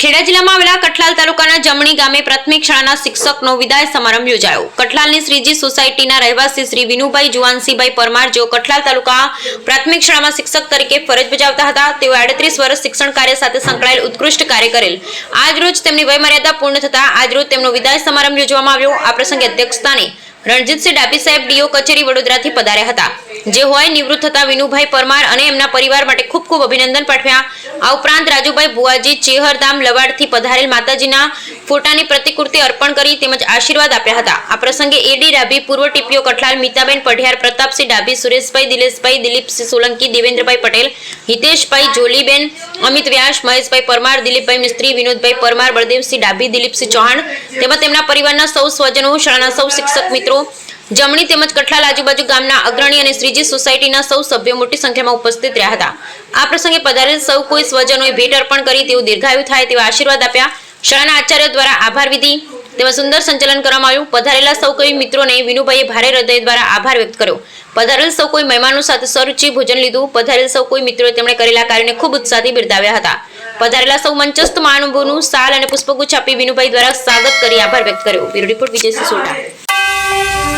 ખેડા જિલ્લામાં આવેલા કઠલાલ તાલુકાના જમણી ગામે પ્રાથમિક શાળાના શિક્ષકનો વિદાય સમારંભ યોજાયો। કઠલાલની શ્રીજી સોસાયટીના રહેવાસી શ્રી વિનુભાઈ જુવાનસિંહભાઈ પરમાર જેઓ કઠલાલ તાલુકા પ્રાથમિક શાળામાં શિક્ષક તરીકે ફરજ બજાવતા હતા, તેઓ 38 વર્ષ શિક્ષણ કાર્ય સાથે સંકળાયેલ ઉત્કૃષ્ટ કાર્ય કરેલ। આજરોજ તેમની વયમર્યાદા પૂર્ણ થતા આજરોજ તેમનો વિદાય સમારંભ યોજવામાં આવ્યો। આ પ્રસંગે અધ્યક્ષસ્થાને રણજીતસિંહ ડાભી સાહેબ ડીઓ કચેરી વડોદરાથી પધાર્યા હતા, જે હોય નિવૃત્ત થતા વિનુભાઈ પરમાર અને એમના પરિવાર માટે ખૂબ ખૂબ અભિનંદન પાઠવ્યા। આ ઉપરાંત રાજુભાઈ ભુવાજી ચેહરધામ લવાડથી પધારેલ માતાજીના ફોટાની પ્રતિકૃતિ અર્પણ કરી તેમજ આશીર્વાદ આપ્યા હતા। આ પ્રસંગે એડી ડાભી, પૂર્વ ટીપીઓ કઠલાલ, મીતાબેન પઢિયાર, પ્રતાપસિંહ ડાભી, સુરેશભાઈ, દિલેશભાઈ, દિલીપસિંહ સોલંકી, દેવેન્દ્રભાઈ પટેલ, હિતેશભાઈ, જોલીબેન, અમિત વ્યાસ, મહેશભાઈ પરમાર, દિલીપભાઈ મિસ્ત્રી, વિનોદભાઈ પરમાર, બળદેવસિંહ ડાભી, દિલીપસિંહ ચૌહાણ તેમજ તેમના પરિવારના સૌ સ્વજનો, શાળાના સૌ શિક્ષક મિત્રો, જમણી તેમજ કઠલાલ આજુબાજુ ગામના અગ્રણી અને શ્રીજી સોસાયટીના સૌ સભ્યો મોટી સંખ્યામાં ઉપસ્થિત રહ્યા હતા। આ પ્રસંગે પધારેલ સૌ કોઈ સ્વજનોએ ભેટ અર્પણ કરી તેઓ દીર્ઘાયુ થાય તેવા આશીર્વાદ આપ્યા। શાળાના આચાર્ય દ્વારા આભાર વિધિ તેમજ સુંદર સંચાલન કરવામાં આવ્યું। પધારેલા સૌ કોઈ મિત્રોને વિનુભાઈએ ભારે હૃદય દ્વારા આભાર વ્યક્ત કર્યો। પધારેલ સૌ કોઈ મહેમાનો સાથે સરુચિ ભોજન લીધું। પધારેલ સૌ કોઈ મિત્રોએ તેમણે કરેલા કાર્યને ખૂબ ઉત્સાહથી બિરદાવ્યા હતા। પધારેલા સૌ મંચસ્થ મહાનુભાવોનું શાલ અને પુષ્પગુચ્છ આપી વિનુભાઈ દ્વારા સ્વાગત કરી આભાર વ્યક્ત કર્યો। Bureau report Vijaysinh Sodha.